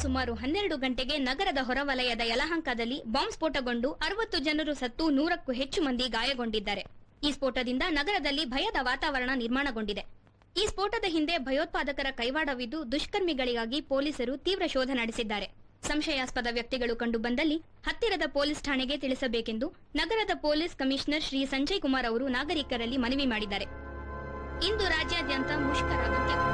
ಸುಮಾರು 12 ಗಂಟೆಗೆ ನಗರದ ಹೊರವಲಯದ ಯಲಹಂಕದಲ್ಲಿ ಬಾಂಬ್ ಸ್ಫೋಟಗೊಂಡು 60 ಜನರು ಸತ್ತು 100ಕ್ಕೂ ಹೆಚ್ಚು ಮಂದಿ ಗಾಯಗೊಂಡಿದ್ದಾರೆ. ಈ ಸ್ಫೋಟದಿಂದ ನಗರದಲ್ಲಿ ಭಯದ ವಾತಾವರಣ ನಿರ್ಮಾಣಗೊಂಡಿದೆ. ಈ ಸ್ಫೋಟದ ಹಿಂದೆ ಭಯೋತ್ಪಾದಕರ ಕೈವಾಡವಿದ್ದು ದುಷ್ಕರ್ಮಿಗಳಿಗಾಗಿ ಪೊಲೀಸರು ತೀವ್ರ ಶೋಧ ನಡೆಸಿದ್ದಾರೆ. ಸಂಶಯಾಸ್ಪದ ವ್ಯಕ್ತಿಗಳು ಕಂಡುಬಂದಲ್ಲಿ ಹತ್ತಿರದ ಪೊಲೀಸ್ ಠಾಣೆಗೆ ತಿಳಿಸಬೇಕೆಂದು ನಗರದ ಪೊಲೀಸ್ ಕಮಿಷನರ್ ಶ್ರೀ ಸಂಜಯ್ ಕುಮಾರ್ ಅವರು ನಾಗರಿಕರಲ್ಲಿ ಮನವಿ ಮಾಡಿದ್ದಾರೆ. ಇಂದು ರಾಜ್ಯಾದ್ಯಂತ ಮುಷ್ಕರ ಅಂತ್ಯಗೊಂಡಿದೆ.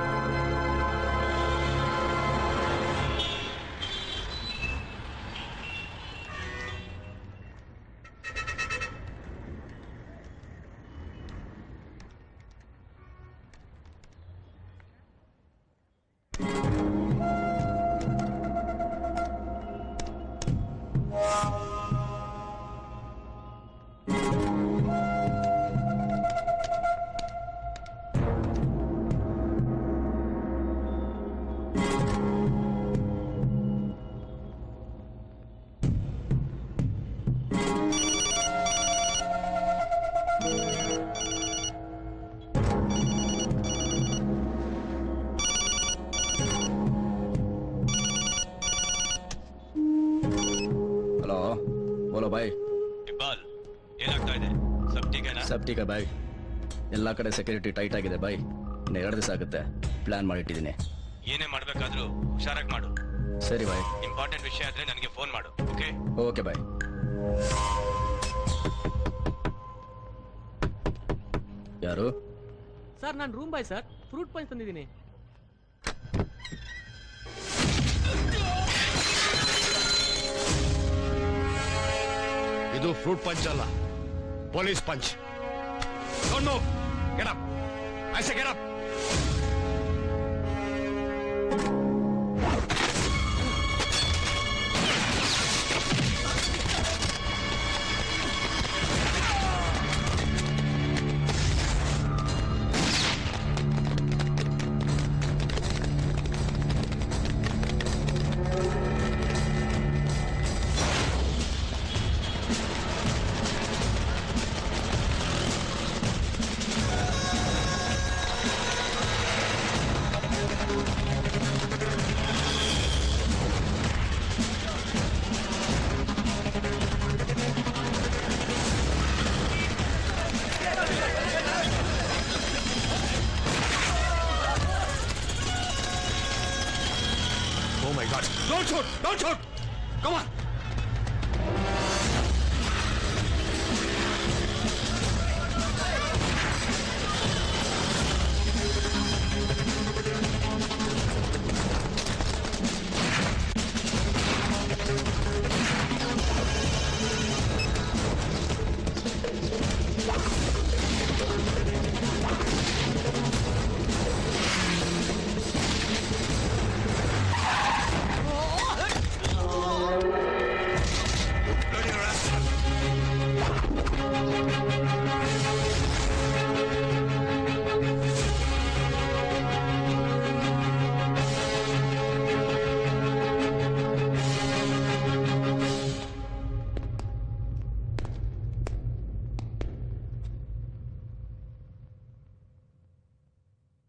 सब ठीक है भाई. ಎಲ್ಲ ಕಡೆ ಸೆಕ್ಯೂರಿಟಿ ಟೈಟ್ ಆಗಿದೆ ಬಾಯ್. ಇನ್ನು 2 ದಿವಸ ಆಗುತ್ತೆ. ಪ್ಲಾನ್ ಮಾಡಿಟ್ಟಿದ್ದೀನಿ. ಏನೇ ಮಾಡಬೇಕಾದ್ರೂ ಹುಷಾರಾಗಿ ಮಾಡು. ಸರಿ ಬಾಯ್. ಇಂಪಾರ್ಟೆಂಟ್ ವಿಷಯ ಆದ್ರೆ ನನಗೆ ಫೋನ್ ಮಾಡು. Okay okay bye. ಯಾರು ಸರ್? ನಾನು room boy sir. Fruit punch ತಂದಿದ್ದೀನಿ. ಇದು ಫ್ರೂಟ್ ಪಂಚ್ ಅಲ್ಲ, police punch. Don't move. Get up. I say get up. Oh my God! Don't shoot! Don't shoot! Come on!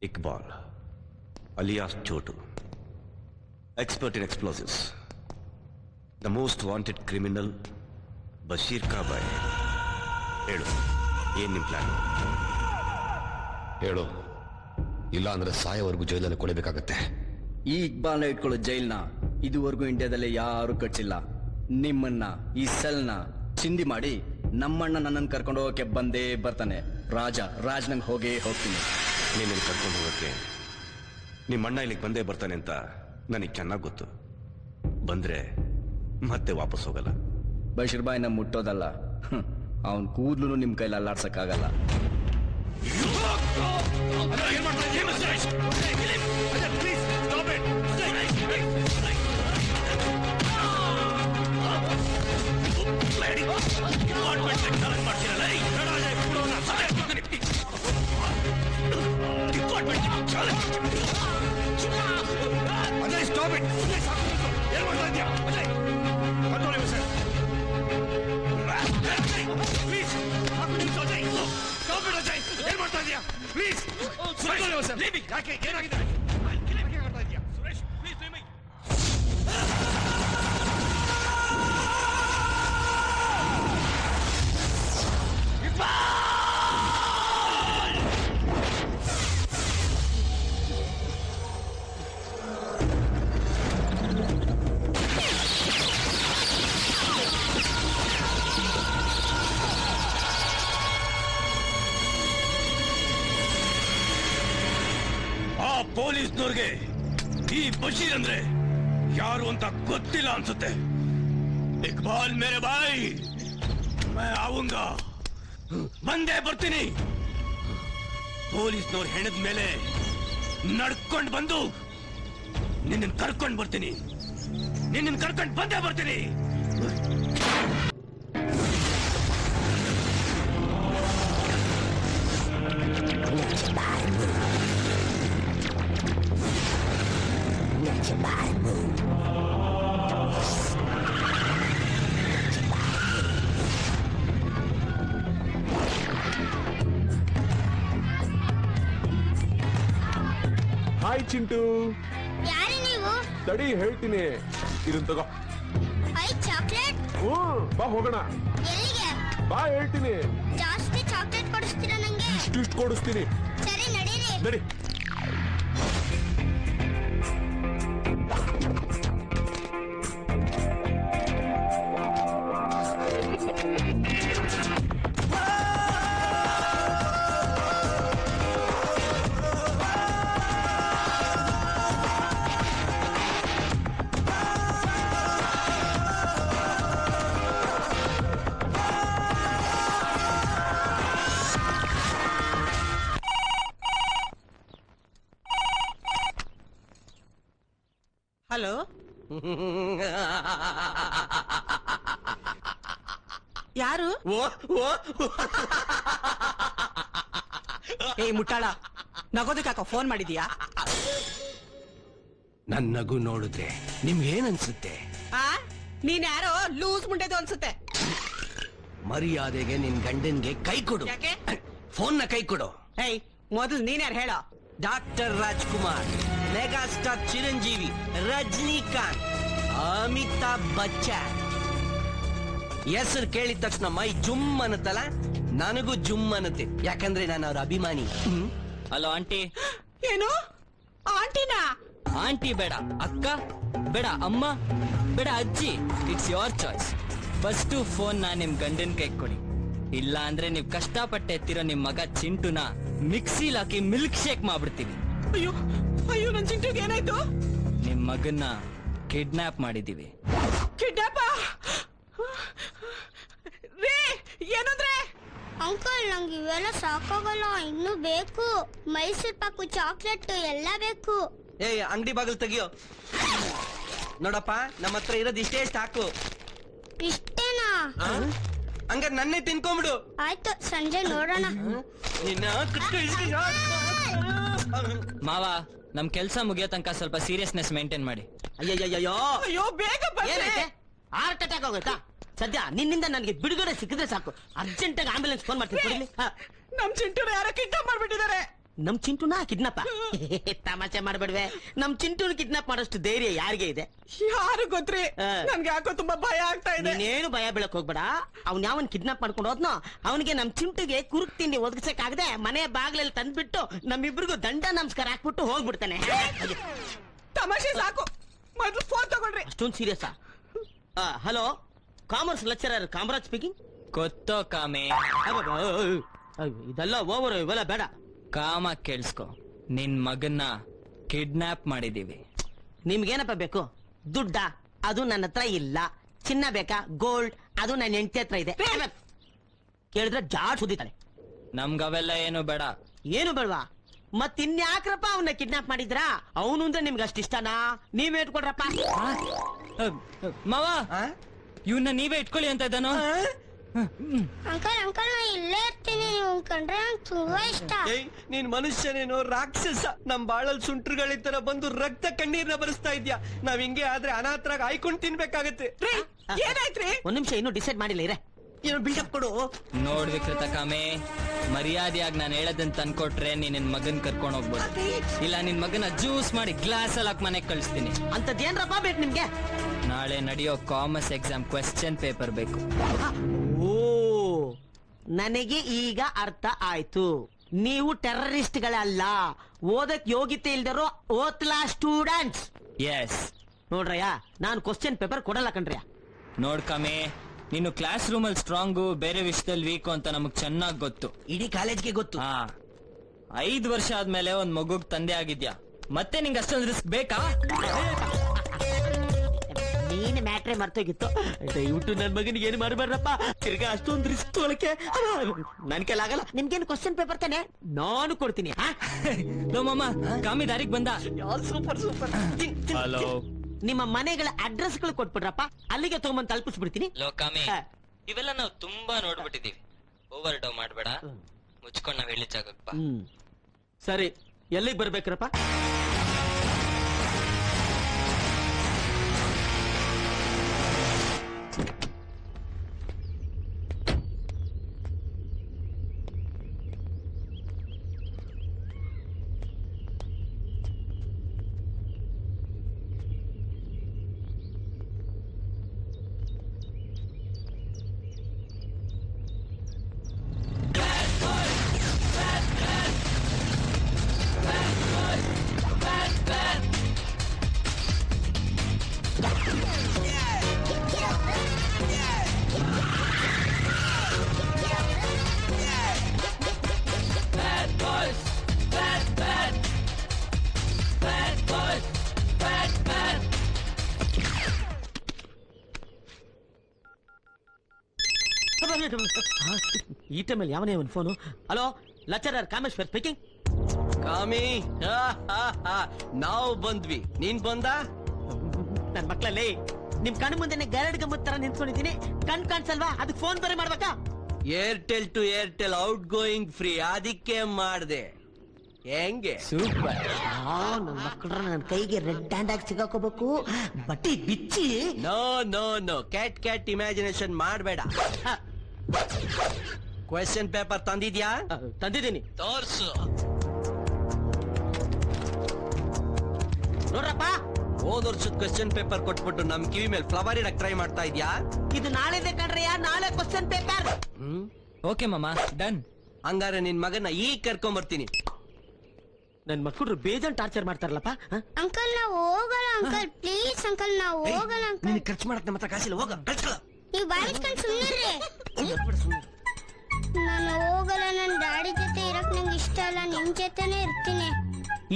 Iqbal, alias Chotu, expert in explosives, the most wanted criminal, Bashir ka bhai. ಹೇಳು, ಏನ್ ನಿಮ್ plan? ಹೇಳು, ಇಲ್ಲ ಅಂದ್ರೆ ಸಾಯವರೆಗೂ ಜೈಲಲ್ಲಿ ಕೊಡಬೇಕಾಗತ್ತೆ. ಈ ಇಕ್ಬಾಲ್ನ ಇಟ್ಕೊಳ್ಳೋ ಜೈಲ್ನ ಇದುವರೆಗೂ ಇಂಡಿಯಾದಲ್ಲಿ ಯಾರು ಕಟ್ಸಿಲ್ಲ. ನಿಮ್ಮನ್ನ ಈ ಸೆಲ್ನ ಚಿಂದಿ ಮಾಡಿ ನಮ್ಮಣ್ಣ ನನ್ನನ್ನು ಕರ್ಕೊಂಡು ಹೋಗಕ್ಕೆ ಬಂದೇ ಬರ್ತಾನೆ. ರಾಜ್ ನಂಗೆ ಹೋಗ್ತೀನಿ. ನೀನು ಕರ್ಕೊಂಡು ಹೋಗಕ್ಕೆ ನಿಮ್ಮಣ್ಣ ಇಲ್ಲಿಗೆ ಬಂದೇ ಬರ್ತಾನೆ ಅಂತ ನನಗೆ ಚೆನ್ನಾಗಿ ಗೊತ್ತು. ಬಂದ್ರೆ ಮತ್ತೆ ವಾಪಸ್ ಹೋಗಲ್ಲ. ಬಶೀರ್ ಬಾಯ್ ನಮ್ ಮುಟ್ಟೋದಲ್ಲ, ಅವನ್ ಕೂದ್ಲು ನಿಮ್ ಕೈಲಿ ಅಲ್ಲಾಡ್ಸಕ್ಕಾಗಲ್ಲ. Please, leave me. ಕೆಲವ್ರಿಗೆ ಈ ಬಶೀರ್ ಅಂದ್ರೆ ಯಾರು ಅಂತ ಗೊತ್ತಿಲ್ಲ ಅನ್ಸುತ್ತೆ. ಇಕ್ಬಾಲ್ ಮೇರೆ ಬಾಯ್, ಮೈ ಆವುಂಗಾ, ಬಂದೇ ಬರ್ತೀನಿ. ಪೊಲೀಸ್ನವ್ರು ಹೆಣದ ಮೇಲೆ ನಡ್ಕೊಂಡು ಬಂದು ನಿನ್ನ ಕರ್ಕೊಂಡು ಬರ್ತೀನಿ. ನಿನ್ನ ಕರ್ಕೊಂಡು ಬಂದೇ ಬರ್ತೀನಿ. ಹಾಯ್ ಚಿಂಟು, ಯಾರು ನೀವು? ತಡಿ ಹೇಳ್ತೀನಿ, ಇದನ್ ತಗೋ. I chocolate? ಬಾ ಹೋಗೋಣ. ಎಲ್ಲಿಗೆ? ಬಾ ಹೇಳ್ತೀನಿ. ಜಾಸ್ತಿ ಚಾಕ್ಲೇಟ್ ಕೊಡಿಸ್ತೀರಾ ನಂಗೆ? ಇಷ್ಟಿಷ್ಟು ಕೊಡಿಸ್ತೀನಿ. ಸರಿ ನಡೀರಿ. ನಡಿ. ಹಲೋ, ಯಾರು? ಏಯ್ ಮುಟ್ಟಾಳ, ನಗೋದಕ್ಕಾಕ ಫೋನ್ ಮಾಡಿದೀಯಾ? ನನ್ ನಗು ನೋಡಿದ್ರೆ ನಿಮ್ಗೇನ್ ಅನ್ಸುತ್ತೆ? ನೀನ್ ಯಾರೋ ಲೂಸ್ ಮುಂಡೆದು ಅನ್ಸುತ್ತೆ. ಮರ್ಯಾದೆಗೆ ನಿನ್ ಗಂಡನ್ಗೆ ಕೈ ಕೊಡು. ಯಾಕೆ? ಫೋನ್ನ ಕೈ ಕೊಡು. ಏಯ್ ಮೊದಲು ನೀನ್ ಯಾರು ಹೇಳೋ? Doctor Rajkumar, mega star Chiranjeevi, Rajinikanth, Amitabh Bachchan. ಹೆಸರು ಕೇಳಿದ ತಕ್ಷಣ ಮೈ ಜುಮ್ ಅನ್ನತ್ತಲ್ಲ, ನನಗೂ ಜುಮ್ ಅನ್ನತ್ತೆ. ಯಾಕಂದ್ರೆ ನಾನು ಅವ್ರ ಅಭಿಮಾನಿ. Hello aunty. ಏನು ಆಂಟಿನಾ? ಆಂಟಿ ಬೇಡ, ಅಕ್ಕ ಬೇಡ, ಅಮ್ಮ ಬೇಡ, ಅಜ್ಜಿ. It's your choice. First phone ನಿಮ್ ಗಂಡನ್ ಕೈ ಕೊಡಿ. ಇಲ್ಲ ಅಂದ್ರೆ ನೀವ್ ಕಷ್ಟಪಟ್ಟು ಎತ್ತಿರೋ ನಿಮ್ ಮಗ ಚಿಂಟುನ ಮಿಕ್ಸಿಲ್ ಹಾಕಿ ಮಿಲ್ಕ್ ಶೇಕ್ ಮಾಡ್ಬಿಡ್ತೀವಿ. ಅಯ್ಯೋ ಅಯ್ಯೋ, ನನ್ ಚಿಂಟುಗೆ ಏನಾಯ್ತು? ನಿಮ್ ಮಗನ್ನ ಕಿಡ್ನಾಪ್ ಮಾಡಿದೀವಿ. ಕಿಡ್ನಾಪ? ರೇ, ಏನಂದ್ರೆ? ಅಂಕಲ್, ನಂಗೆ ಇವೆಲ್ಲ ಸಾಕಾಗಲ್ಲ, ಇನ್ನೂ ಬೇಕು. ಮೈಸೂರ್ ಪಾಕು, ಚಾಕ್ಲೇಟ್ ಎಲ್ಲ ಬೇಕು. ಏಯ್, ಅಂಗಡಿ ಬಾಗಿಲು ತೆಗಿಯೋ. ನೋಡಪ್ಪ, ನಮ್ಮ ಹತ್ರ ಇರೋದು ಇಷ್ಟೇ ಸಾಕು. ಇಷ್ಟೇನಾ? ಹಂಗಾರೆ ನನ್ನೇ ತಿನ್ಕೊಂಬಿಡು. ಆಯ್ತು, ಸಂಜೆ ನೋಡೋಣ. ಮಾವ, ನಮ್ ಕೆಲ್ಸ ಮುಗಿಯೋ ತನಕ ಸ್ವಲ್ಪ ಸೀರಿಯಸ್ನೆಸ್ ಮೇಂಟೈನ್ ಮಾಡಿ. ಅಯ್ಯಯ್ಯೋ, ಅಯ್ಯೋ ಬೇಗ ಏನೈತೆ? ಹಾರ್ಟ್ ಅಟ್ಯಾಕ್ ಆಗೋಯ್ತಾ? ಸದ್ಯ ನಿನ್ನಿಂದ ನನಗೆ ಬಿಡುಗಡೆ ಸಿಕ್ಕಿದ್ರೆ ಸಾಕು, ಅರ್ಜೆಂಟ್ ಆಗಿ ಆಂಬುಲೆನ್ಸ್ ಫೋನ್ ಮಾಡ್ತೀನಿ. ನಮ್ ಚಿಂಟುನ ಯಾರೋ ಕಿಡ್ನಾಪ್ ಮಾಡ್ಬಿಟ್ಟಿದ್ದಾರೆ. ನಮ್ ಚಿಂಟುನ ಕಿಡ್ನಾಪ್? ತಮಾಷೆ ಮಾಡ್ಬೇಡ್ವೆ, ನಮ್ ಚಿಂಟುನ ಕಿಡ್ನಾಪ್ ಮಾಡೋಷ್ಟು ಧೈರ್ಯ ಯಾರಿಗೆ ಇದೆ? ಯಾರು ಗೊತ್ತ್ರಿ? ನನ್ಗೆ ಯಾಕೋ ತುಂಬಾ ಭಯ ಆಗ್ತಾ ಇದೆ. ನೀನೇನು ಭಯ ಬೀಳಕ್ ಹೋಗ್ಬೇಡ. ಅವ್ನ್ ಯಾವನ್ ಕಿಡ್ನಾಪ್ ಮಾಡ್ಕೊಂಡು ಹೋದ್ನೋ ಅವನಿಗೆ ನಮ್ ಚಿಂಟುಗೆ ಕುರುಕ್ ತಿಂಡಿ ಒದಗಿಸಕ್ಕಾಗದೆ ಮನೆ ಬಾಗ್ಲಲ್ಲಿ ತಂದ್ಬಿಟ್ಟು ನಮ್ಮಿಬ್ರಿಗೂ ದಂಡ ನಮಸ್ಕಾರ ಹಾಕ್ಬಿಟ್ಟು ಹೋಗ್ಬಿಡ್ತಾನೆ. ತಮಾಷೆ ಸಾಕು, ಮೊದ್ಲು ಫೋನ್ ತಗೊಳ್ರಿ. ಅಷ್ಟೊಂದು serious? Hello, commerce lecturer Kamaraj speaking. ಗೊತ್ತೋ ಕಾಮೆ? ಇದೆಲ್ಲ ಓವರ್, ಇವೆಲ್ಲ ಬೇಡ. ಕಾಮ ಕೇಳಿಸ್ಕೊ, ನಿನ್ ಮಗನ್ನ ಕಿಡ್ನಾಪ್ ಮಾಡಿದೀವಿ. ನಿಮ್ಗೇನಪ್ಪ ಬೇಕು? ದುಡ್ಡ? ಅದು ನನ್ನ ಹತ್ರ ಇಲ್ಲ. ಚಿನ್ನ ಬೇಕಾ? ಗೋಲ್ಡ್? ಅದು ನನ್ನ ಹೆಂಡತಿ ಹತ್ರ ಇದೆ. ಕೇಳಿದ್ರೆ ಜಾಡ್ ಸುದ್ದಿತಾನೆ. ನಮ್ಗವೆಲ್ಲ ಏನು ಬೇಡ. ಏನು ಬೇಡವಾ? ಮತ್ತಿನ್ಯಾಕ್ರಪ್ಪ ಅವನ್ನ ಕಿಡ್ನಾಪ್ ಮಾಡಿದ್ರಾ? ಅವನು ಅಂದ್ರೆ ನಿಮ್ಗೆ ಅಷ್ಟು ಇಷ್ಟನಾ? ನೀವೇ ಇಟ್ಕೊಡ್ರಪ್ಪ. ಮಾವ, ಇವನ್ನ ನೀವೇ ಇಟ್ಕೊಳ್ಳಿ ಅಂತ ಇದ್ದಾನು. ಅಂಕಲ್ ಅಂಕಲ್, ನಾ ಇಲ್ಲೇ ಇರ್ತೀನಿ. ನೀವು ಕಂಡ್ರೆ ನಂಗೆ ತುಂಬಾ ಇಷ್ಟ. ನೀನ್ ಮನುಷ್ಯನೇನೋ ರಾಕ್ಷಸ? ನಮ್ ಬಾಳಲ್ ಸುಂಟ್ರುಗಳ ತರ ಬಂದು ರಕ್ತ ಕಣ್ಣೀರ್ನ ಬರಿಸ್ತಾ ಇದ್ಯಾ? ನಾವ್ ಹಿಂಗೆ ಆದ್ರೆ ಅನಾಥರಾಗ ಆಯ್ಕೊಂಡ್ ತಿನ್ಬೇಕಾಗತ್ತೆ. ಏನಾಯ್ತ್ರಿ? ಒಂದ್ ನಿಮಿಷ, ಇನ್ನೂ ಡಿಸೈಡ್ ಮಾಡಿಲ್ಲ ಇರೇ. ಏನೋ ಬಿಲ್ಡಪ್ ಕೊಡು. ನೋಡ್ ವಿಕೃತ ಕಾಮೆ, ಮರ್ಯಾದೆಯಾಗಿ ನಾನು ಹೇಳದನ್ ತಂದ್ಕೊಟ್ರೆ ನೀನ್ ನಿನ್ ಮಗನ್ ಕರ್ಕೊಂಡ್ ಹೋಗ್ಬೋದು. ಇಲ್ಲ ನಿನ್ ಮಗನ ಜ್ಯೂಸ್ ಮಾಡಿ ಗ್ಲಾಸ್ ಅಲ್ಲಿ ಹಾಕಿ ಮನೆಗ್ ಕಳಿಸ್ತೀನಿ. ಅಂತದ್ದೇನ್ರಪ್ಪ ಬೇಕು ನಿಮ್ಗೆ? ನಾಳೆ ನಡೆಯೋ ಕಾಮರ್ಸ್ ಎಕ್ಸಾಮ್ ಕ್ವೆಶ್ಚನ್ ಪೇಪರ್ ಬೇಕು. ಓ, ನನಗೆ ಈಗ ಅರ್ಥ ಆಯ್ತು. ನೀವು ಟೆರರಿಸ್ಟ್ಗಳಲ್ಲ, ಓದಕ್ ಯೋಗ್ಯತೆ ಇಲ್ದಿರೋ ಓತ್ಲಾ ಸ್ಟೂಡೆಂಟ್ಸ್. ಎಸ್. ನೋಡ್ರಯ್ಯ, ನಾನು ಕ್ವಶನ್ ಪೇಪರ್ ಕೊಡಲ್ಲ ಕಣ್ರಯ್ಯ. ನೋಡ್ ಕಾಮೆ, ನೀನು ಕ್ಲಾಸ್ ರೂಮ್ ಅಲ್ಲಿ ಸ್ಟ್ರಾಂಗು, ಬೇರೆ ವಿಷಯದಲ್ಲಿ ವೀಕು ಅಂತ ನಮಗ್ ಚೆನ್ನಾಗ್ ಗೊತ್ತು. ಇಡೀ ಕಾಲೇಜ್ಗೆ ಗೊತ್ತು. 5 ವರ್ಷ ಆದ್ಮೇಲೆ ಒಂದ್ ಮಗುಗ್ ತಂದೆ ಆಗಿದ್ಯಾ. ಮತ್ತೆ ನಿಂಗೆ ಅಷ್ಟೊಂದು ರಿಸ್ಕ್ ಬೇಕಾ? ನೀನ್ ಮ್ಯಾಟ್ರೆ ಮರ್ತೋಗಿತ್ತು. ದಯವಿಟ್ಟು ನನ್ ಮಗನಿಗೆ ಏನು ಮಾಡಬಾರ್ದಪ್ಪ. ತಿರ್ಗಾ ಅಷ್ಟೊಂದು ರಿಸ್ಕ್ ತೊಳಕೆ ನನ್ ಕೈಲಾಗಲ್ಲ. ನಿಮ್ಗೇನು ಕ್ವಶನ್ ಪೇಪರ್ ತಾನೆ, ನಾನು ಕೊಡ್ತೀನಿ. ಲೋ ಮಾಮ, ಕಾಮಿ ದಾರಿಗೆ ಬಂದ. Super super. ಹಲೋ, ನಿಮ್ಮ ಮನೆಗಳ ಅಡ್ರೆಸ್ಗಳು ಕೊಟ್ಬಿಡ್ರಪ್ಪ, ಅಲ್ಲಿಗೆ ತಗೊಂಬಂದು ತಲುಪಿಸ್ಬಿಡ್ತೀನಿ. ಲೋ ಕಾಮಿ, ಇವೆಲ್ಲ ನಾವು ತುಂಬಾ ನೋಡ್ಬಿಟ್ಟಿದೀವಿ. ಓವರ್ ಡೌ ಮಾಡ್ಬೇಡ, ಮುಚ್ಕೊಂಡ್ ನಾವ್ ಹೇಳಿ ಜಾಗಕ್ಕೆ ಬಾ. ಸರಿ, ಎಲ್ಲಿಗೆ ಬರ್ಬೇಕ್ರಪ್ಪ? ಈ ಟೈಮಲ್ಲಿ ಯಾವನೇ ಒಂದು phone? Hello, lecturer Kameshwar speaking. Kami, ನಾವು ಬಂದ್ವಿ, ನೀನ್ ಬಂದ? ನನ್ ಮಕ್ಳಲ್ಲಿ ನಿಮ್ ಕಣ್ಣು ಮುಂದೆ ಗರಡ್ ಗಮ್ಮತ್ ತರ ನಿಂತ್ಕೊಂಡಿದ್ದೀನಿ. ಕಣ್ ಕಾಣಿಸಲ್ವಾ? ಅದಕ್ಕೆ ಫೋನ್ ಬರೀ ಮಾಡ್ಬೇಕಾ? Airtel to Airtel outgoing free, ಅದಕ್ಕೆ ಮಾಡ್ದೆ. ಹೆಂಗೆ? ಸೂಪರ್. ನನ್ ಮಕ್ಕಳ ನನ್ ಕೈಗೆ ರೆಡ್ ಹ್ಯಾಂಡ್ ಆಗಿ ಸಿಗಾಕೋಬೇಕು, ಬಟ್ಟಿ ಬಿಚ್ಚಿ. No no no, cat imagination ಮಾಡಬೇಡ. ಕ್ವೆಶ್ಚನ್ ಪೇಪರ್ ತಂದಿದ್ಯಾ? ತಂದಿದ್ದೀನಿ, ತೋರ್ಸು. ನೋಡ್ರಪ್ಪ, ಹೋದ ವರ್ಷದ ಕ್ವೆಶ್ಚನ್ ಪೇಪರ್ ಕೊಟ್ಬಿಟ್ಟು ನಮ್ ಕಿವಿ ಮೇಲೆ ಫ್ಲವರ್ ಇಡಕ್ ಟ್ರೈ ಮಾಡ್ತಾ ಇದ್ಯಾ? ಇದು ನಾಳೆದೆ ಕಣ್ರಯ್ಯ, ನಾಳೆ ಕ್ವಶನ್ ಪೇಪರ್. ಓಕೆ ಮಾಮ, ಡನ್. ಹಂಗಾರೆ ನಿನ್ ಮಗನ ಈಗ ಕರ್ಕೊಂಡ್ ಬರ್ತೀನಿ. ನನ್ ಮಕ್ಕಳು ಬೇಜಾನ್ ಟಾರ್ಚರ್ ಮಾಡ್ತಾರಲ್ಲಪ್ಪ. ಅಂಕಲ್ ನಾವು ಹೋಗಲ್ಲ ಅಂಕಲ್, ಪ್ಲೀಸ್ ಅಂಕಲ್ ನಾವು ಹೋಗಲ್ಲ ಅಂಕಲ್. ನೀನ್ ಖರ್ಚು ಮಾಡಕ್ ನಮ್ಮ ಹತ್ರ ಕಾಸಿಲ್ಲ, ಹೋಗ ಕಳ್ಸ್ಕೊಳ. ನೀವು ಬಾಯಿಸ್ಕೊಂಡು ಸುಮ್ಮನೆ. ನಾನು ಹೋಗಲ್ಲ, ನನ್ನ ಡ್ಯಾಡಿ ಜೊತೆ ಇರಕ್ ನಂಗೆ ಇಷ್ಟ ಅಲ್ಲ, ನಿಮ್ ಜೊತೆನೆ ಇರ್ತೀನಿ.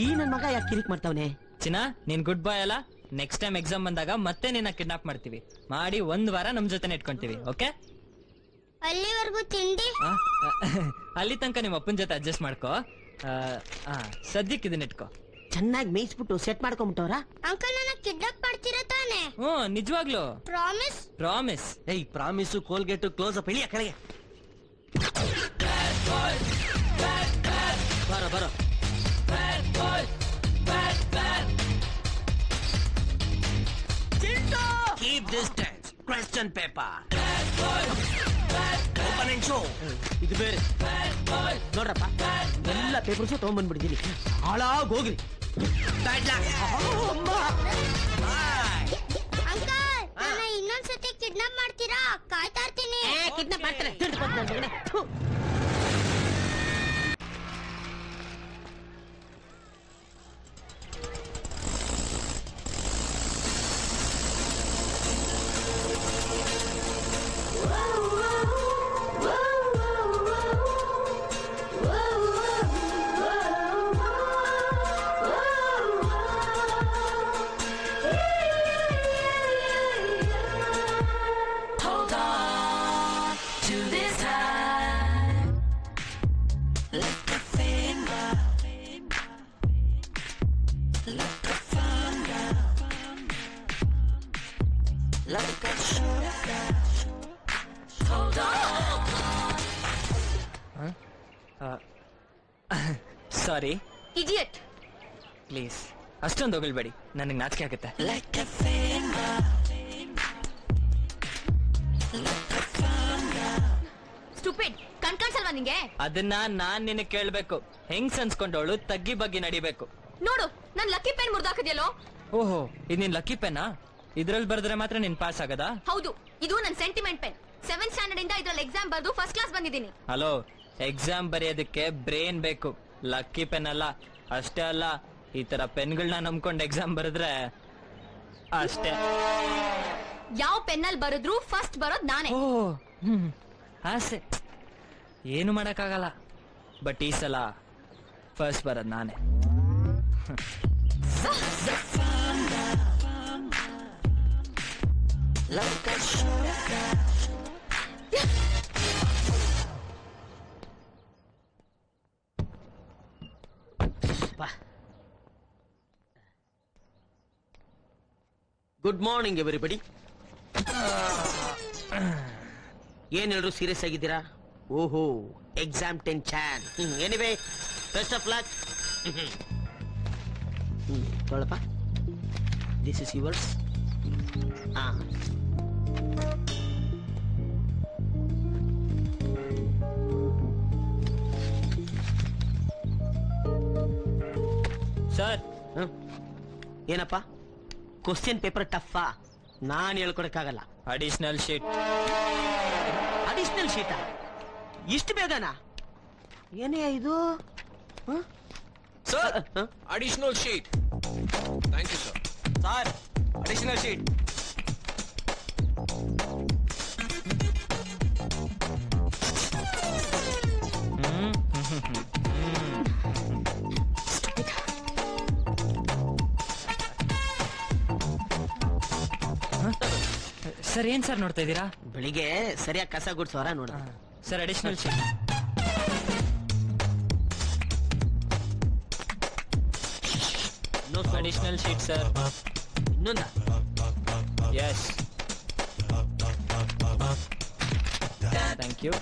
ಈ ನನ್ ಮಗ ಯಾಕೆ ಕಿರಿಕ್ ಮಾಡ್ತಾವನೆ? ಚಿನ್ನ, ನೀನ್ ಗುಡ್ ಬಾಯ್ ಅಲ್ಲ. ನೆಕ್ಸ್ಟ್ ಟೈಮ್ ಎಕ್ಸಾಮ್ ಬಂದಾಗ ಮತ್ತೆ ನಿನ್ನ ಕಿಡ್ನಾಪ್ ಮಾಡ್ತೀವಿ. ಮಾಡಿ 1 ವಾರ ನಮ್ ಜೊತೆ ಇಟ್ಕೊಂತೀವಿ, ಓಕೆ? ಅಲ್ಲಿವರೆಗೂ ತಿಂಡಿ ಅಲ್ಲಿ ತನಕ ನಿಮ್ಮ ಅಪ್ಪನ ಜೊತೆ ಅಡ್ಜಸ್ಟ್ ಮಾಡ್ಕೋ. ಸದ್ಯಕ್ಕೆ ಇದನ್ನ ಇಟ್ಕೋ. ಚೆನ್ನಾಗಿ ಮೇಯಿಸ್ಬಿಟ್ಟು ಸೆಟ್ ಮಾಡ್ಕೊಂಡ್ಬಿಟ್ಟವ್ರ. ಅಂಕಲ್ ನನ್ನ ಕಿಡ್ನಾಪ್ ಮಾಡ್ತೀರಾ ತಾನೆ? ನಿಜವಾಗ್ಲು ಪ್ರಾಮಿಸ್? ಪ್ರಾಮಿಸ್. ಏಯ್, ಪ್ರಾಮಿಸು, ಕೋಲ್ಗೇಟು, ಕ್ಲೋಸ್ ಅಪ್, ಇಳಿಯ ಕೆಳಗೆ. ಬರೋ ಬರೋ. Keep distance. Question paper. Open and show. ಇದು ಬೇರೆ ನೋಡ್ರಪ್ಪ, ಎಲ್ಲ ಪೇಪರ್ಸು ತಗೊಂಡ್ಬಂದ್ಬಿಟ್ಟಿದ್ದೀನಿ. ಹಾಳಾಗ್ ಹೋಗ್ರಿ. ಅಂಕಲ್, ನನ್ನ ಇನ್ನೊಂದ್ಸತಿ ಕಿಡ್ನಾಪ್ ಮಾಡ್ತೀರಾ? ಕಾಯ್ತಾ ಇರ್ತೀನಿ. ಕಿಡ್ನಾಪ್ ಮಾಡ್ತಾರೆ. ಸಾರಿ ಇಡಿಯಟ್. ಪ್ಲೀಸ್ ಅಷ್ಟೊಂದು ಹೊಗಳ್ಬೇಡಿ, ನನಗೆ ನಾಚಿಕೆ ಆಗುತ್ತೆ. ಸ್ಟುಪಿಡ್, ಕಣ್ಕಾಣಿಸಲ್ವಾ ನಿಂಗೆ? ಅದನ್ನ ನಾನ್ ನಿನಗೆ ಕೇಳ್ಬೇಕು. ಹೆಂಗ್ ಅನ್ಸ್ಕೊಂಡವಳು ತಗ್ಗಿ ಬಗ್ಗೆ ನಡಿಬೇಕು. ನೋಡು, ನನ್ ಲಕ್ಕಿ ಪೆನ್ ಮುರ್ದಾಕದ್ಯಲ್ಲೋ. ಓಹೋ, ಇದು ನಿನ್ ಲಕ್ಕಿ ಪೆನ್ನಾ? ಇದ್ರಲ್ಲಿ ಬರೆದ್ರೆ ಮಾತ್ರ ನೀನ್ ಪಾಸ್ ಆಗದಾ? ಹೌದು, ಇದು ನನ್ ಸೆಂಟಿಮೆಂಟ್ ಪೆನ್. 7th ಸ್ಟ್ಯಾಂಡರ್ಡ್ ಇಂದ ಇದ್ರಲ್ಲಿ ಎಕ್ಸಾಮ್ ಬರ್ದು ಫಸ್ಟ್ ಕ್ಲಾಸ್ ಬಂದಿದ್ದೀನಿ. ಹಲೋ, ಎಕ್ಸಾಮ್ ಬರೆಯೋದಕ್ಕೆ ಬ್ರೇನ್ ಬೇಕು, ಲಕ್ಕಿ ಪೆನ್ ಅಲ್ಲ. ಅಷ್ಟೇ ಅಲ್ಲ, ಈ ತರ ಪೆನ್ಗಳನ್ನ ನಂಬ್ಕೊಂಡು ಎಕ್ಸಾಮ್ ಬರೆದ್ರೆ ಅಷ್ಟೇ. ಯಾವ ಪೆನ್ನಲ್ಲಿ ಬರೆದ್ರು ಫಸ್ಟ್ ಬರೋದ್ ನಾನೇ. ಆಸೆ ಏನು ಮಾಡಕ್ಕಾಗಲ್ಲ. ಬಟ್ ಈ ಸಲ ಫಸ್ಟ್ ಬರೋದ್ ನಾನೇ. Good morning everybody. ಏನ್ ಹೇಳ್ರು ಸೀರಿಯಸ್ ಆಗಿದ್ದೀರಾ? ಓಹೋ, exam tension. Anyway, best of luck. ತೊಳಪ್ಪ, ದಿಸ್ ಇಸ್ ಯುವರ್ಸ್. ಸರ್, ಏನಪ್ಪ ಕ್ವಶನ್ ಪೇಪರ್ ಟಫಾ? ನಾನು ಹೇಳ್ಕೊಡಕ್ಕಾಗಲ್ಲ. Additional sheet. ಅಡಿಷನಲ್ ಶೀಟಾ? ಇಷ್ಟು ಬೇಗನಾ? ಏನೇ ಇದು? Sir, additional sheet. Thank you sir. Sir, additional sheet. Sir, ಏನ್ ಸರ್ ನೋಡ್ತಾ ಇದ್ದೀರಾ? ಬೆಳಿಗ್ಗೆ ಸರಿಯಾಗಿ ಕಸ ಗುಡ್ಸೋರ ನೋಡ. Sir, additional sheet. Additional sheet sir. ಇನ್ನೊಂದ? Yes, thank you.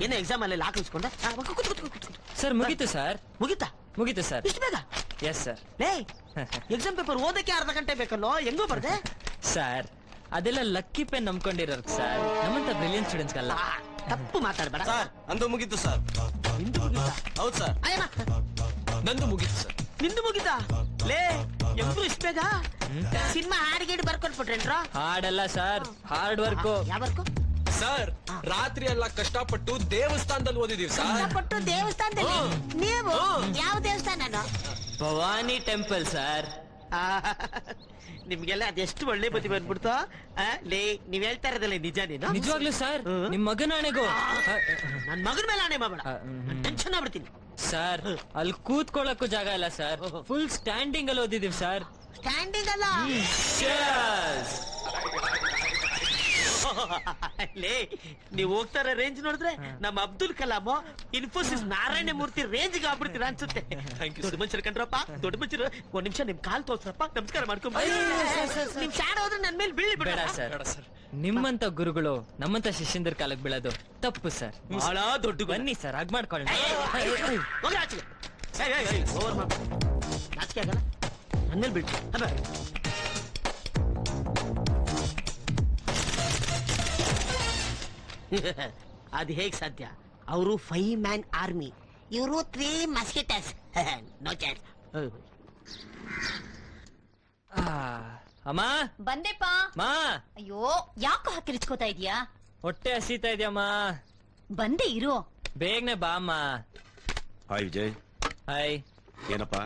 ಏನೋ ಎಕ್ಸಾಮ್ ಅಲ್ಲಿ ಹಾಕಿಸ್ಕೊಂಡ? ಸರ್, ಮುಗೀತು ಸರ್. ಮುಗಿತಾ? ಮುಗೀತು ಸರ್. ಇಷ್ಟು ಬೇಗ? Yes sir. ಲೇ, ಎಕ್ಸಾಮ್ ಪೇಪರ್ ಓದಕ್ಕೆ ಅರ್ಧ ಗಂಟೆ ಬೇಕಲ್ಲೋ, ಹೆಂಗೋ ಬರ್ದೆ? ಸರ್, ಅದೆಲ್ಲ ಲಕ್ಕಿ ಪೆನ್ ನಂಬ್ಕೊಂಡಿರೋರು ಸರ್, ನಮ್ಮಂತ ಬ್ರಿಲಿಯಂಟ್ ಸ್ಟೂಡೆಂಟ್ಸ್ ಅಲ್ಲ. ತಪ್ಪು ಮಾತಾಡ್ಬೇಡ. ಸರ್, ನಂದು ಮುಗೀತು ಸರ್. ನಿಂದು ಮುಗಿತಾ? ಹೌದು ಸರ್. ಅಯ್ಯಮ್ಮ, ನಂದು ಮುಗೀತು ಸರ್. ನಿಂದು ಮುಗಿತಾ? ಲೇ, ಎಬ್ರು ಇಷ್ಟು ಬೇಗ? ಸಿನಿಮಾ ಹಾಡಿಗೇಡಿ ಬರ್ಕೊಟ್ಬಿಟ್ರೇನ್ರ? ಹಾಡಲ್ಲ ಸರ್, ಹಾರ್ಡ್ ವರ್ಕು. ಯಾವ ವರ್ಕು? ಸರ್, ರಾತ್ರಿ ಎಲ್ಲ ಕಷ್ಟಪಟ್ಟು ದೇವಸ್ಥಾನದಲ್ಲಿ ಓದಿದೀವಿ ಸರ್. ಕಷ್ಟಪಟ್ಟು ದೇವಸ್ಥಾನದಲ್ಲಿ? ನೀವು ಯಾವ ದೇವಸ್ಥಾನ? Bhavani temple sir. ನಿಮ್ಗೆಲ್ಲ ಅದೆಷ್ಟು ಒಳ್ಳೆ ಬುದ್ಧಿ ಬಂದ್ಬಿಡ್ತು. ಲೇ, ನೀವ್ ಹೇಳ್ತಾ ಇರೋದಲ್ಲ ನಿಜ? ನೀನು ನಿಜವಾಗ್ಲೂ ಸರ್, ನಿಮ್ ಮಗನ ಆಣೆಗೂ. ನನ್ ಮಗನ ಮೇಲೆ ಆಣೆ ಮಾಡ್ಬೇಡ, ಟೆನ್ಷನ್ ಆಗ್ಬಿಡ್ತೀನಿ. ಸರ್, ಅಲ್ಲಿ ಕೂತ್ಕೊಳ್ಳಕ್ಕೂ ಜಾಗ ಇಲ್ಲ ಸರ್, ಫುಲ್ ಸ್ಟ್ಯಾಂಡಿಂಗ್ ಅಲ್ಲಿ ಓದಿದೀವಿ ಸರ್. ಸ್ಟ್ಯಾಂಡಿಂಗ್ ಅಲ್ಲ? ಲೇ, ನೀವ್ ಹೋಗ್ತಾರ ರೇಂಜ್ ನೋಡಿದ್ರೆ ನಮ್ಮ ಅಬ್ದುಲ್ ಕಲಾಂ, ಇನ್ಫೋಸಿಸ್ ನಾರಾಯಣ ಮೂರ್ತಿ ರೇಂಜ್ ಆಗ್ಬಿಡ್ತೀರ ಅನ್ಸುತ್ತೆ. ದೊಡ್ಡ ಮನುಷ್ಯರು ಕಂಡ್ರಪ್ಪ, ದೊಡ್ಡ ಮನುಷ್ಯರು. ಒಂದ್ ನಿಮಿಷ ನಿಮ್ ಕಾಲ್ ತೋರ್ಸ್ರಪ್ಪ, ನಮಸ್ಕಾರ ಮಾಡ್ಕೊಂಡ್ ನಿಮ್ ಶಾಡ್ ಹೋದ್ರೆ ನನ್ ಮೇಲೆ ಬೀಳಿ ಬೇಡ ಸರ್. ನಿಮ್ಮಂತ ಗುರುಗಳು ನಮ್ಮಂತ ಶಿಷ್ಯಂದ್ರ ಕಾಲಕ್ಕೆ ಬೀಳೋದು ತಪ್ಪು ಸರ್. ಬಹಳ ದೊಡ್ಡ. ಬನ್ನಿ ಸರ್, ಹಾಗ್ ಮಾಡ್ಕೊಳ್ಳಿ. ನಾಚಿಕೆ ಆಗಲ್ಲ? ನನ್ನ ಮೇಲೆ ಬೀಳ್ತಿ? ಅದು ಹೇಗ್ ಸಾಧ್ಯ? ಅವರು 5 ಮ್ಯಾನ್ ಆರ್ಮಿ, ಇವರು 3 ಮಸ್ಕಿಟಸ್. No chance. ಅಮ್ಮ ಬಂದೆಪ್ಪ. ಮಾ, ಅಯ್ಯೋ, ಯಾಕೋ ಹಾಕಿರಿಚ್ಕೋತಾ ಇದೀಯಾ? ಹೊಟ್ಟೆ ಹಸೀತಾ ಇದೆಯಮ್ಮ. ಬಂದೆ ಇರು. ಬೇಗನೆ ಬಾ ಅಮ್ಮ. ಹಾಯ್ ವಿಜಯ್. ಹಾಯ್. ಏನಪ್ಪ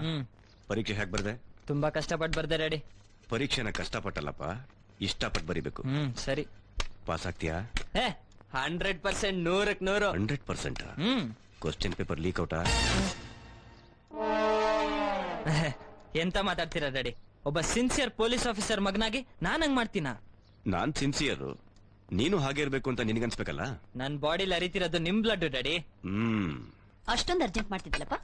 ಪರೀಕ್ಷೆ ಹೇಗ್ ಬರ್ದೆ? ತುಂಬಾ ಕಷ್ಟಪಟ್ಟು ಬರ್ದೆ ರೆಡಿ. ಪರೀಕ್ಷೆನ ಕಷ್ಟಪಟ್ಟಲ್ಲಪ್ಪ, ಇಷ್ಟಪಟ್ಟು ಬರಿಬೇಕು. ಸರಿ. ಪಾಸ್ ಆಗ್ತೀಯಾ? 100%, 100ಕ್ಕೆ 100. 100%? ಕ್ವಶನ್ ಪೇಪರ್ ಲೀಕ್ ಔಟಾ? ಎಂತ ಮಾತಾಡ್ತೀರಾ ರೆಡಿ? ಒಬ್ಬ ಸಿನ್ಸಿಯರ್ ಪೊಲೀಸ್ ಆಫೀಸರ್ ಮಗನಾಗಿ ನಾನ್ ಹಂಗ್ ಮಾಡ್ತೀನ? ನಾನ್ ಸಿನ್ಸಿಯರ್, ನೀನು ಹಾಗೆ ಇರ್ಬೇಕು ಅಂತ ನಿನಗನ್ಸ್ಬೇಕಲ್ಲ. ನನ್ ಬಾಡಿಲಿ ಅರಿತಿರೋದು ನಿಮ್ ಬ್ಲಡ್ ಡ್ಯಾಡಿ. ಅಷ್ಟೊಂದು ಅರ್ಜೆಂಟ್ ಮಾಡ್ತಿದ್ದಲ್ಲಪ್ಪ.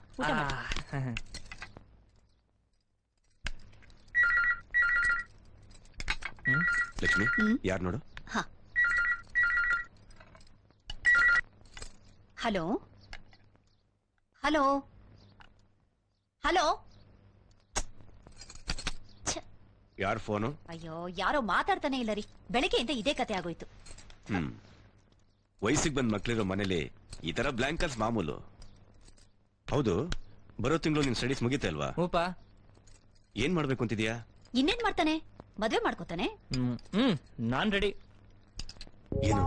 ಲಕ್ಷ್ಮಿ, ಯಾರು ನೋಡು. Hello hello hello. ಯಾರು ಫೋನು? ಅಯ್ಯೋ, ಯಾರೋ ಮಾತಾಡ್ತಾನೆ ಇಲ್ಲ ರೀ. ಬೆಳಗ್ಗೆಯಿಂದ ಇದೇ ಕತೆ ಆಗೋಯ್ತು. ವಯಸ್ಸಿಗೆ ಬಂದ್ ಮಕ್ಳಿರೋ ಮನೇಲಿ ಈ ತರ ಬ್ಲಾಂಕರ್ಸ್ ಮಾಮೂಲು. ಹೌದು, ಬರೋ ತಿಂಗಳು ನಿನ್ ಸ್ಟಡೀಸ್ ಮುಗಿತೆ ಅಲ್ವಾ? ಏನ್ ಮಾಡ್ಬೇಕು ಅಂತಿದ್ಯಾ? ಇನ್ನೇನ್ ಮಾಡ್ತಾನೆ? ಮದ್ವೆ ಮಾಡ್ಕೋತಾನೆ. ನಾನ್ ರೆಡಿ. ಏನು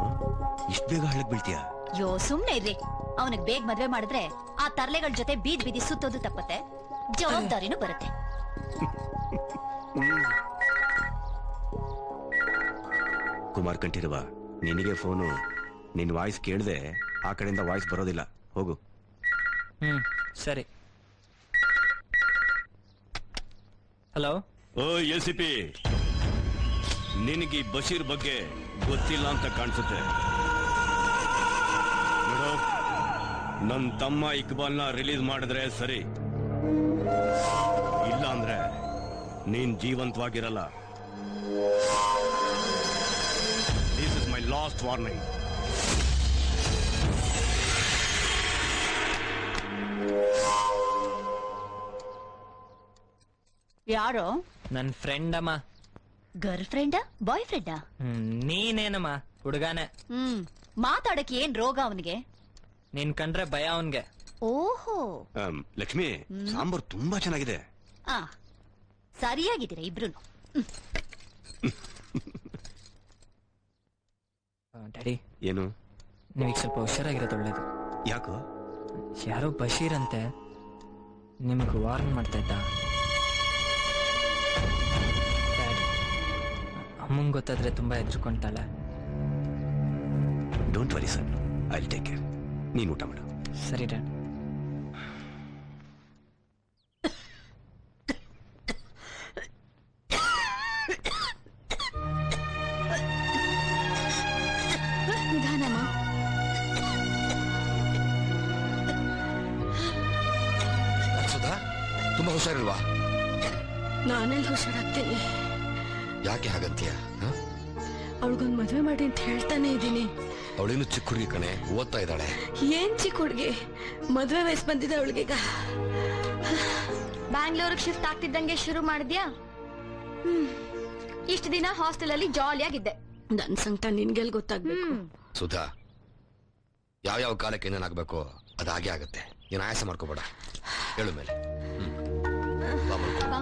ಇಷ್ಟ ಬೇಗ ಹಳಕ್ ಬೀಳ್ತೀಯಾ? ಯೋ, ಸುಮ್ನೆ ಇರ್ರಿ. ಅವನಿಗೆ ಬೇಗ ಮದ್ವೆ ಮಾಡಿದ್ರೆ ಆ ತರ್ಲೆಗಳ ಜೊತೆ ಬೀದ್ ಬೀದಿ ಸುತ್ತೋದು ತಪ್ಪತ್ತೆ, ಜವಾಬ್ದಾರಿನೂ ಬರುತ್ತೆ. ಕುಮಾರ್ ಕಂಠೀರವ, ನಿನಗೆ ಫೋನು. ನಿನ್ ವಾಯ್ಸ್ ಕೇಳ್ದೆ ಆ ಕಡೆಯಿಂದ ವಾಯ್ಸ್ ಬರೋದಿಲ್ಲ. ಹೋಗು. ಸರಿ. ಹಲೋ. ಓ ಎಸಿಪಿ, ನಿನಗೆ ಬಶೀರ್ ಬಗ್ಗೆ ಗೊತ್ತಿಲ್ಲ ಅಂತ ಕಾಣಿಸುತ್ತೆ. ನೋಡು, ನನ್ ತಮ್ಮ ಇಕ್ಬಾಲ್ನ ರಿಲೀಸ್ ಮಾಡಿದ್ರೆ ಸರಿ, ಇಲ್ಲ ಅಂದ್ರೆ ನೀನ್ ಜೀವಂತವಾಗಿರಲ್ಲ. This is my last warning. ಯಾರೋ? ನನ್ ಫ್ರೆಂಡ್ ಅಮ್ಮ. ಗರ್ಲ್ ಫ್ರೆಂಡಾ ಬಾಯ್ ಫ್ರೆಂಡಾ? ನೀನೇನಮ್ಮ ಹುಡುಗಾನೆ. ಮಾತಾಡಕ್ಕೆ ಏನ್ ರೋಗ ಅವನಿಗೆ? ನೀನ್ ಕಂಡ್ರೆ ಭಯ ಅವನ್ಗೆ. ಓಹೋ. ಲಕ್ಷ್ಮಿ, ಸಾಂಬಾರ್ ತುಂಬಾ ಚೆನ್ನಾಗಿದೆ. ಸರಿಯಾಗಿದ್ದೀರಾ ಇಬ್ರು. ಡ್ಯಾಡಿ. ಏನು? ನೀವೀಗ ಸ್ವಲ್ಪ ಹುಷಾರಾಗಿರೋದು ಒಳ್ಳೇದು. ಯಾಕೋ? ಯಾರೋ ಬಶೀರ್ ಅಂತೆ ನಿಮಗೆ ವಾರ್ನ್ ಮಾಡ್ತಾ ಇದ್ದ. ಅಮ್ಮಂಗೆ ಗೊತ್ತಾದ್ರೆ ತುಂಬಾ ಹೆದರ್ಕೊಂತಾಳೆ. Don't worry sir, I will take care. ನೀನು ಊಟ ಮಾಡು. ಸರಿ ಡ್ಯಾಡ್. ನಿಧಾನಮ್ಮ. ಸುಧಾ, ತುಂಬಾ ಹುಷಾರಿಲ್ವಾ? ನಾನೆಲ್ಲಿ ಹುಷಾರಾಗ್ತೀನಿ? ಯಾಕೆ ಹಾಗಂತೀಯ? ಅವಳಿಗೊಂದು ಮದುವೆ ಮಾಡಿ ಅಂತ ಹೇಳ್ತಾನೆ ಇದ್ದೀನಿ. ಅವಳೇನು ಚಿಕ್ಕ ಹುಡುಗಿ ಕಣೆ, ಓದ್ತಾ ಇದ್ದಾಳೆ. ಏನ್ ಚಿಕ್ಕ ಹುಡುಗಿ, ಮದುವೆ ವಯಸ್ಸು ಬಂದಿದೆ ಅವಳಿಗೀಗ. ಬ್ಯಾಂಗ್ಳೂರ್ಗೆ ಶಿಫ್ಟ್ ಆಗ್ತಿದ್ದಂಗೆ ಶುರು ಮಾಡಿದ್ಯಾ? ಇಷ್ಟು ದಿನ ಹಾಸ್ಟೆಲ್ ಅಲ್ಲಿ ಜಾಲಿಯಾಗಿದ್ದೆ. ನನ್ ಸಂಕಟ ನಿನ್ಗೆಲ್ ಗೊತ್ತಾಗ್ಬೇಕು? ಸುಧಾ, ಯಾವ ಕಾಲಕ್ಕೆ ಏನೇನಾಗಬೇಕು ಅದು ಹಾಗೆ ಆಗುತ್ತೆ. ನೀನು ಆಯಾಸ ಮಾಡ್ಕೋಬೇಡ. ಹೇಳು ಮೇಲೆ. ಬಾ.